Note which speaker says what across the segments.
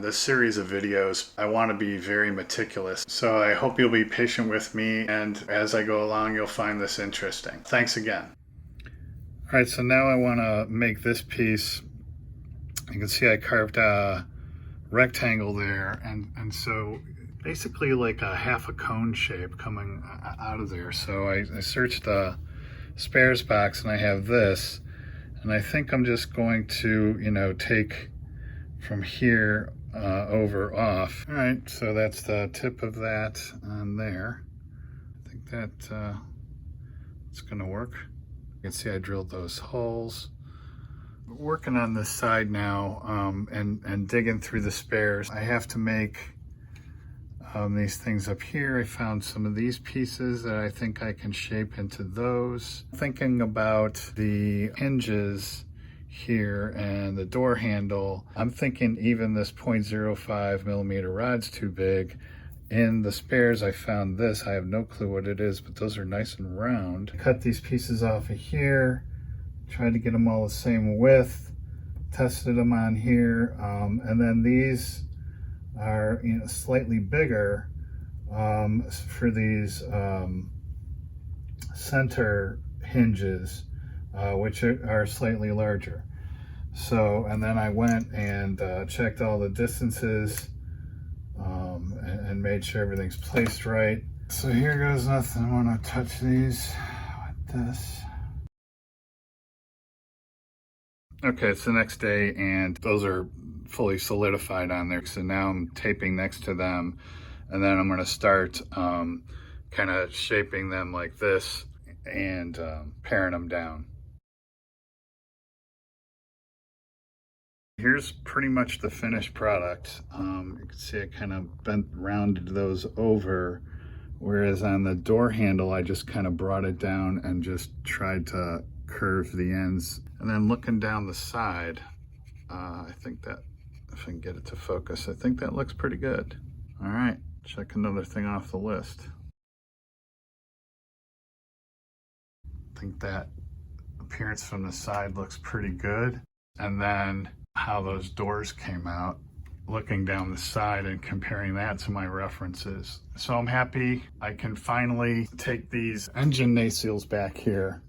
Speaker 1: this series of videos, I want to be very meticulous. So I hope you'll be patient with me, and as I go along, you'll find this interesting. Thanks again. All right, so now I want to make this piece. You can see I carved a rectangle there, and so basically like a half a cone shape coming out of there. So I searched the spares box and I have this, and I think I'm just going to, you know, take from here over off. All right, so that's the tip of that on there. I think that it's gonna work. You can see I drilled those holes. Working on this side now and digging through the spares. I have to make these things up here. I found some of these pieces that I think I can shape into those. Thinking about the hinges here and the door handle, I'm thinking even this 0.05 millimeter rod's too big. In the spares I found this. I have no clue what it is, but those are nice and round. Cut these pieces off of here, tried to get them all the same width, tested them on here, and then these are, you know, slightly bigger for these center hinges, which are slightly larger. So, and then I went and checked all the distances and made sure everything's placed right. So here goes nothing. I want to touch these with this. Okay, it's the next day and those are fully solidified on there. So now I'm taping next to them, and then I'm going to start kind of shaping them like this and paring them down. Here's pretty much the finished product. You can see I kind of rounded those over, whereas on the door handle I just kind of brought it down and just tried to curve the ends. And then looking down the side, I think that, if I can get it to focus, I think that looks pretty good. All right, check another thing off the list. I think that appearance from the side looks pretty good. And then how those doors came out, looking down the side and comparing that to my references. So I'm happy I can finally take these engine nacelles back here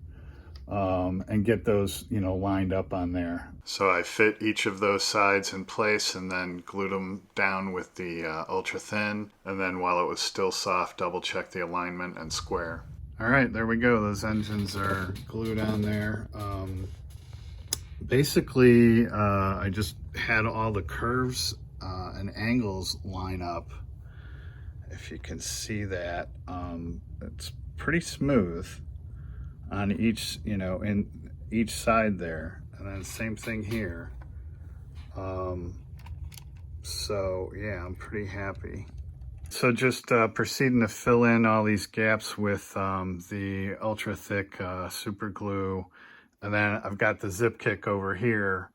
Speaker 1: and get those, you know, lined up on there. So I fit each of those sides in place and then glued them down with the ultra thin, and then while it was still soft, double check the alignment and square. All right, there we go. Those engines are glued on there. Basically, I just had all the curves and angles line up. If you can see that, it's pretty smooth on each, you know, in each side there, and then same thing here. So yeah, I'm pretty happy. So just proceeding to fill in all these gaps with the ultra thick super glue, and then I've got the zip kick over here,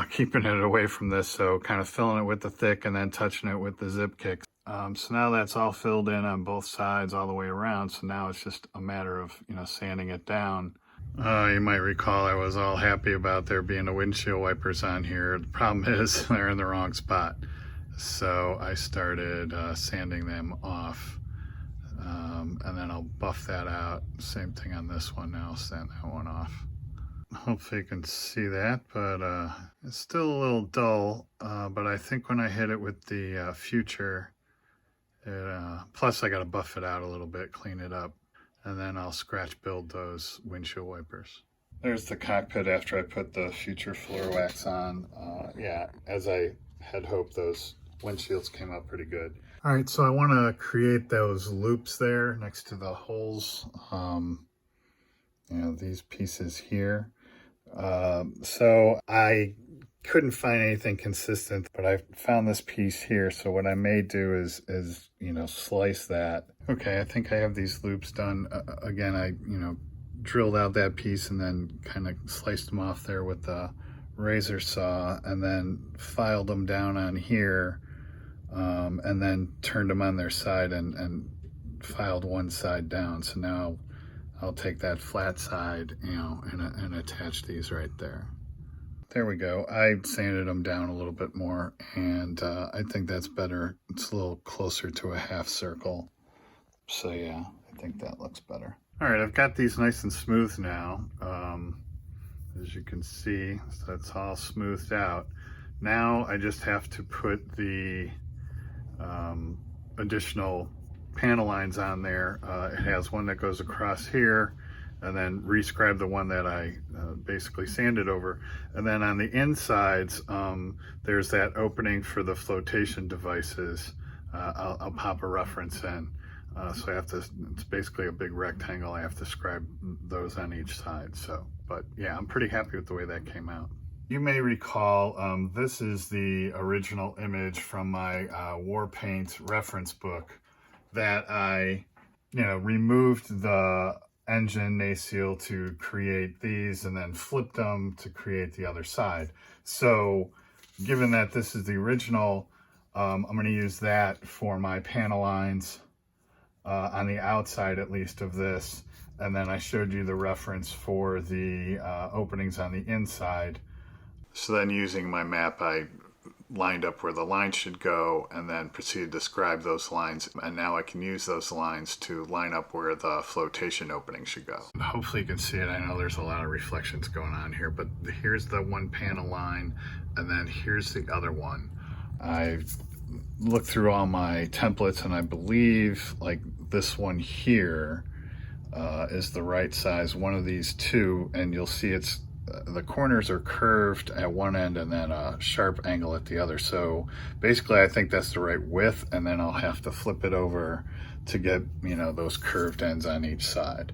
Speaker 1: keeping it away from this, so kind of filling it with the thick and then touching it with the zip kick. So now that's all filled in on both sides all the way around, so now it's just a matter of, you know, sanding it down. You might recall I was all happy about there being the windshield wipers on here. The problem is they're in the wrong spot. So I started sanding them off, and then I'll buff that out. Same thing on this one now, sand that one off. Hopefully you can see that, but it's still a little dull, but I think when I hit it with the future, plus I got to buff it out a little bit, clean it up, and then I'll scratch build those windshield wipers. There's the cockpit after I put the future floor wax on. Yeah, as I had hoped, those windshields came out pretty good. All right, so I want to create those loops there next to the holes, you know, these pieces here. So I couldn't find anything consistent, but I found this piece here. So what I may do is you know, slice that. Okay, I think I have these loops done. Again, I, you know, drilled out that piece and then kind of sliced them off there with the razor saw, and then filed them down on here, and then turned them on their side and filed one side down. So now I'll take that flat side, you know, and attach these right there. There we go. I sanded them down a little bit more, and I think that's better. It's a little closer to a half circle. So yeah, I think that looks better. All right, I've got these nice and smooth now. As you can see, so it's all smoothed out. Now I just have to put the additional panel lines on there. It has one that goes across here, and then rescribe the one that I basically sanded over. And then on the insides, there's that opening for the flotation devices. I'll pop a reference in. So I have to, it's basically a big rectangle. I have to scribe those on each side. So, but yeah, I'm pretty happy with the way that came out. You may recall, this is the original image from my Warpaint reference book that I, removed the engine nacelle to create these and then flipped them to create the other side. So given that this is the original, I'm going to use that for my panel lines on the outside, at least, of this. And then I showed you the reference for the openings on the inside. So then using my map, I lined up where the line should go and then proceeded to scribe those lines. And now I can use those lines to line up where the flotation opening should go. Hopefully you can see it. I know there's a lot of reflections going on here, but here's the one panel line, and then here's the other one. I've looked through all my templates, and I believe like this one here is the right size, one of these two, and you'll see it's the corners are curved at one end and then a sharp angle at the other. So basically I think that's the right width, and then I'll have to flip it over to get, those curved ends on each side.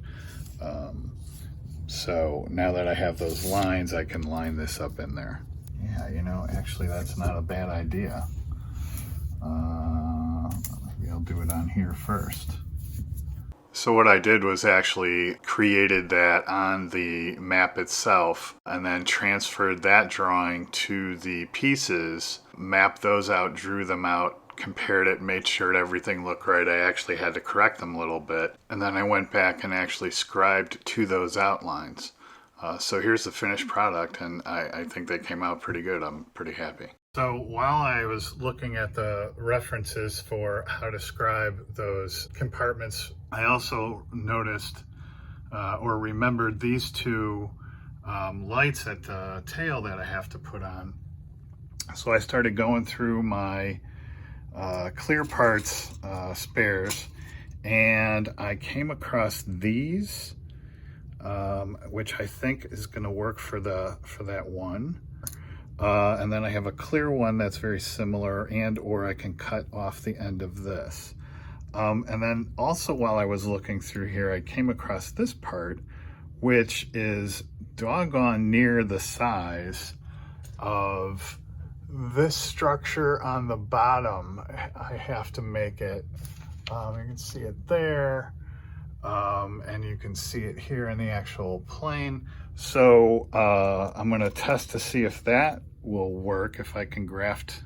Speaker 1: So now that I have those lines, I can line this up in there. Yeah, actually that's not a bad idea. Maybe I'll do it on here first. So what I did was actually created that on the map itself and then transferred that drawing to the pieces, mapped those out, drew them out, compared it, made sure everything looked right. I actually had to correct them a little bit. And then I went back and actually scribed to those outlines. So here's the finished product, and I think they came out pretty good. I'm pretty happy. So while I was looking at the references for how to scribe those compartments, I also noticed or remembered these two lights at the tail that I have to put on. So I started going through my clear parts spares, and I came across these, which I think is going to work for that one. And then I have a clear one that's very similar, or I can cut off the end of this. And then also while I was looking through here, I came across this part, which is doggone near the size of this structure on the bottom. I have to make it, you can see it there, and you can see it here in the actual plane. So I'm going to test to see if that will work, if I can graft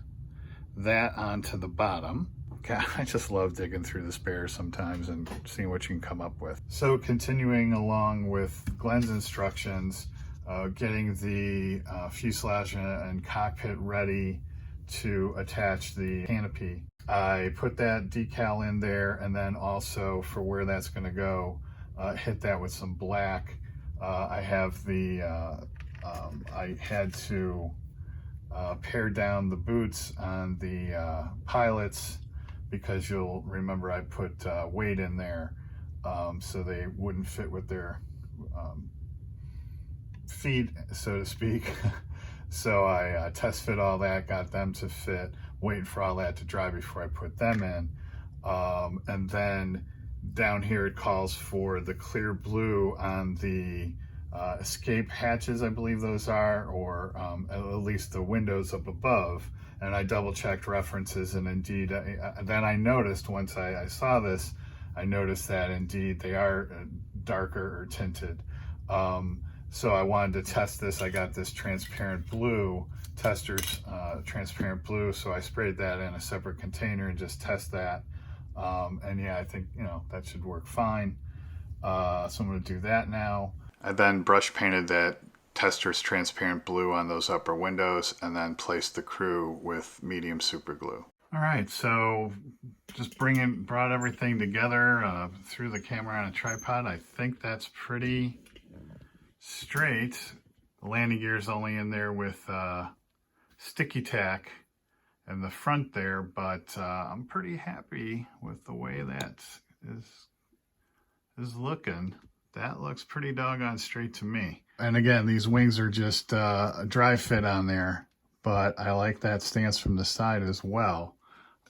Speaker 1: that onto the bottom. God, I just love digging through the spares sometimes and seeing what you can come up with. So continuing along with Glenn's instructions, getting the fuselage and cockpit ready to attach the canopy. I put that decal in there, and then also for where that's going to go, hit that with some black. I have the, I had to pare down the boots on the pilots, because you'll remember I put weight in there so they wouldn't fit with their feet, so to speak. So I test fit all that, got them to fit, waiting for all that to dry before I put them in. And then down here it calls for the clear blue on the escape hatches, I believe those are, or at least the windows up above. And I double checked references, and indeed, then I noticed once I saw this, I noticed that indeed they are darker or tinted. So I wanted to test this. I got this transparent blue, tester's transparent blue, so I sprayed that in a separate container and just test that. And yeah, I think, that should work fine. So I'm gonna do that now. I then brush painted that Testors transparent blue on those upper windows, and then place the crew with medium super glue. All right, so just brought everything together through the camera on a tripod. I think that's pretty straight. The landing gear is only in there with sticky tack in the front there, but I'm pretty happy with the way that is looking. That looks pretty doggone straight to me. And again, these wings are just a dry fit on there, but I like that stance from the side as well.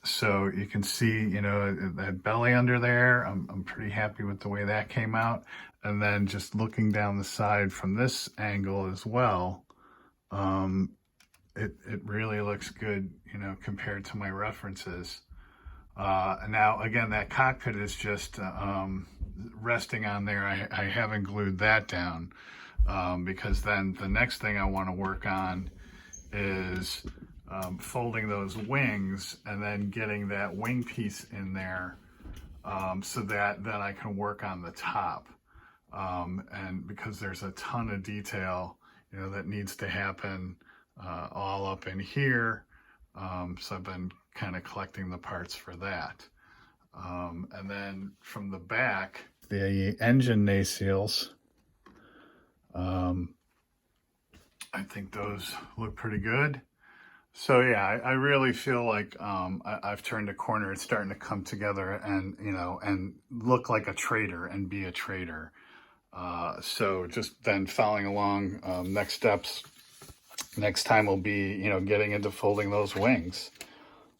Speaker 1: So you can see, you know, that belly under there. I'm pretty happy with the way that came out. And then just looking down the side from this angle as well, it really looks good, you know, compared to my references. And now, again, that cockpit is just resting on there. I haven't glued that down because then the next thing I want to work on is folding those wings and then getting that wing piece in there so that then I can work on the top. And because there's a ton of detail, you know, that needs to happen all up in here. So I've been kind of collecting the parts for that. And then from the back, the engine nacelles, I think those look pretty good. So yeah, I really feel like I've turned a corner. It's starting to come together and, you know, and look like a trader and be a trader. So just then following along, next steps, next time will be, you know, getting into folding those wings,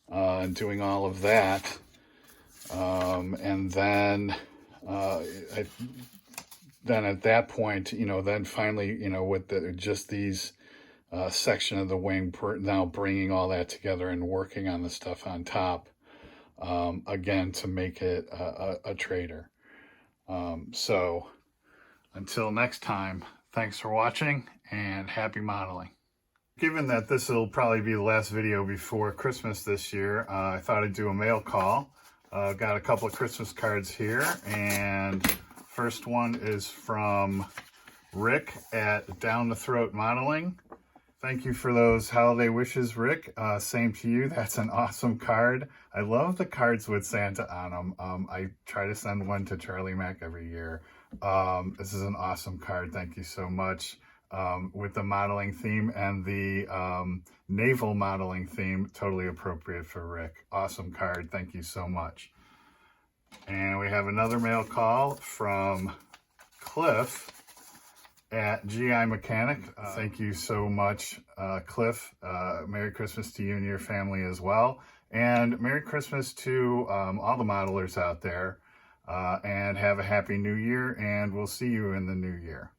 Speaker 1: and doing all of that. And then, then at that point, you know, then finally, you know, with just these section of the wing, now bringing all that together and working on the stuff on top, again, to make it a trader. So until next time, thanks for watching and happy modeling. Given that this will probably be the last video before Christmas this year, I thought I'd do a mail call. Got a couple of Christmas cards here, and first one is from Rick at Down the Throat Modeling. Thank you for those holiday wishes, Rick. Same to you. That's an awesome card. I love the cards with Santa on them. I try to send one to Charlie Mac every year. This is an awesome card. Thank you so much. With the modeling theme and the naval modeling theme, totally appropriate for Rick. Awesome card. Thank you so much. And we have another mail call from Cliff at GI Mechanic. Thank you so much, Cliff. Merry Christmas to you and your family as well. And Merry Christmas to all the modelers out there. And have a Happy New Year, and we'll see you in the new year.